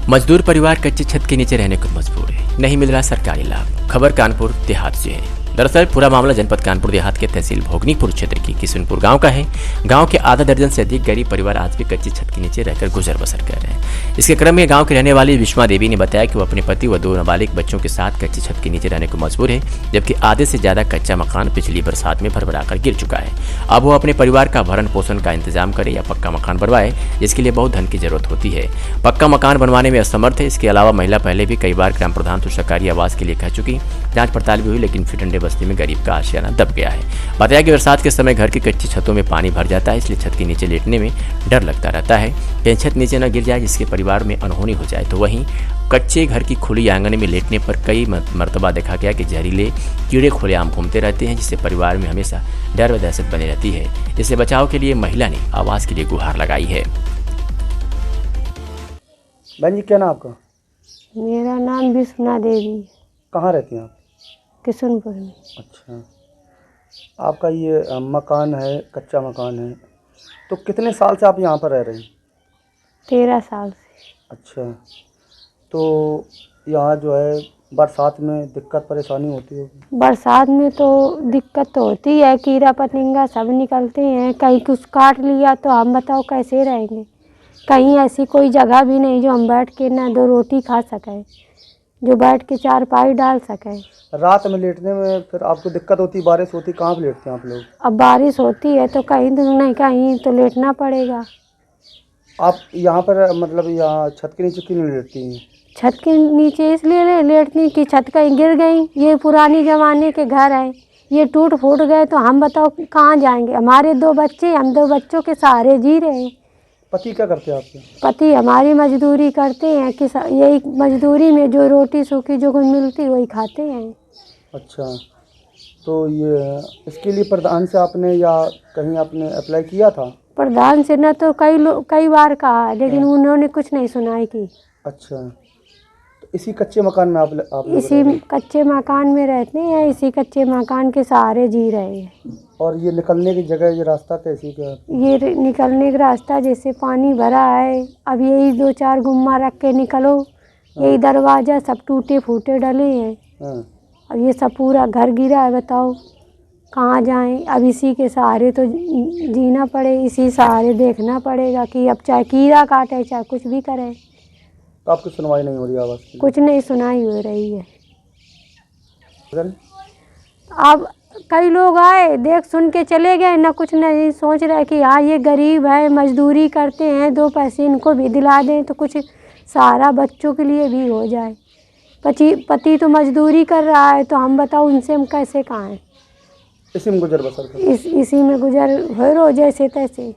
मजदूर परिवार कच्ची छत के नीचे रहने को मजबूर है, नहीं मिल रहा सरकारी लाभ। खबर कानपुर देहात से है। दरअसल पूरा मामला जनपद कानपुर देहात के तहसील भोगनीपुर क्षेत्र की किशनपुर गांव का है। गांव के आधा दर्जन से अधिक गरीब परिवार आज भी कच्ची छत के नीचे रहकर गुजर बसर कर रहे हैं। इसके क्रम में गांव की रहने वाली विश्वा देवी ने बताया कि वो अपने पति व 2 नाबालिग बच्चों के साथ कच्ची छत के नीचे रहने को मजबूर है, जबकि आधे से ज्यादा कच्चा मकान पिछली बरसात में भरभराकर गिर चुका है। अब वो अपने परिवार का भरण पोषण का इंतजाम करे या पक्का मकान बनवाए, जिसके लिए बहुत धन की जरूरत होती है। पक्का मकान बनवाने में असमर्थ है। इसके अलावा महिला पहले भी कई बार ग्राम प्रधान तो सरकारी आवास के लिए कह चुकी, जांच पड़ताल भी हुई, लेकिन फिर डंडे बस्ती में गरीब का आशियाना दब गया है। बताया कि बरसात के समय घर की कच्ची छतों में पानी भर जाता है, इसलिए छत के नीचे लेटने में डर लगता रहता है कहीं छत नीचे न गिर जाए, जिसके परिवार में अनहोनी हो जाए। तो वहीं कच्चे घर की खुली आंगन में लेटने पर कई मर्तबा देखा गया कि जहरीले कीड़े खुलेआम घूमते रहते हैं, जिससे परिवार में हमेशा डर व दहशत बनी रहती है। इससे बचाव के लिए महिला ने आवास के लिए गुहार लगाई है। बहन जी, क्या नाम आपका? मेरा नाम विश्वना देवी। कहाँ रहती हैं आप? किशनपुर में। अच्छा, आपका ये मकान है, कच्चा मकान है, तो कितने साल से आप यहाँ पर रह रहे हैं? 13 साल से। अच्छा, तो यहाँ जो है बरसात में दिक्कत परेशानी होती होगी? बरसात में तो दिक्कत तो होती है, कीड़ा पतंगा सब निकलते हैं। कहीं कुछ काट लिया तो हम बताओ कैसे रहेंगे। कहीं ऐसी कोई जगह भी नहीं जो हम बैठ के ना 2 रोटी खा सकें, जो बैठ के 4 पाई डाल सकें। रात में लेटने में फिर आपको दिक्कत होती, बारिश होती, कहाँ पे लेटते हैं आप लोग? अब बारिश होती है तो कहीं तो नहीं कहीं तो लेटना पड़ेगा। आप यहाँ पर मतलब यहाँ छत के नीचे क्यों नहीं लेटती हैं? छत के नीचे इसलिए लेटती कि छत कहीं गिर गई। ये पुरानी ज़माने के घर हैं, ये टूट फूट गए तो हम बताओ कहाँ जाएंगे। हमारे 2 बच्चे, हम 2 बच्चों के सहारे जी रहे हैं। पति क्या करते हैं आपके? पति हमारी मजदूरी करते हैं कि यही मजदूरी में जो रोटी सूखी जो कुछ मिलती वही खाते हैं। अच्छा, तो ये इसके लिए प्रधान से आपने या कहीं आपने अप्लाई किया था? प्रधान से न तो कई बार कहा, लेकिन उन्होंने कुछ नहीं सुनाई की। अच्छा, तो इसी कच्चे मकान में आप लोग इसी कच्चे मकान में रहते हैं, इसी कच्चे मकान के सहारे जी रहे हैं। और ये निकलने की जगह, ये रास्ता कैसी क्या? ये निकलने का रास्ता जैसे पानी भरा है, अब यही 2-4 गुम्मा रख के निकलो। यही दरवाज़ा सब टूटे फूटे डले हैं। हाँ। अब ये सब पूरा घर गिरा है, बताओ कहाँ जाएं। अब इसी के सहारे तो जीना पड़े, इसी सहारे देखना पड़ेगा कि अब चाहे कीड़ा काटे चाहे कुछ भी करे। तो आपकी सुनवाई नहीं हो रही आवाज़ की? कुछ नहीं सुनाई हो रही है। अगर अब कई लोग आए देख सुन के चले गए, ना कुछ नहीं सोच रहे कि हाँ ये गरीब है, मजदूरी करते हैं, 2 पैसे इनको भी दिला दें तो कुछ सहारा बच्चों के लिए भी हो जाए। पति तो मजदूरी कर रहा है, तो हम बताओ उनसे हम कैसे खाएं। इसी में गुजर बसर इसी में गुजर हो जैसे तैसे।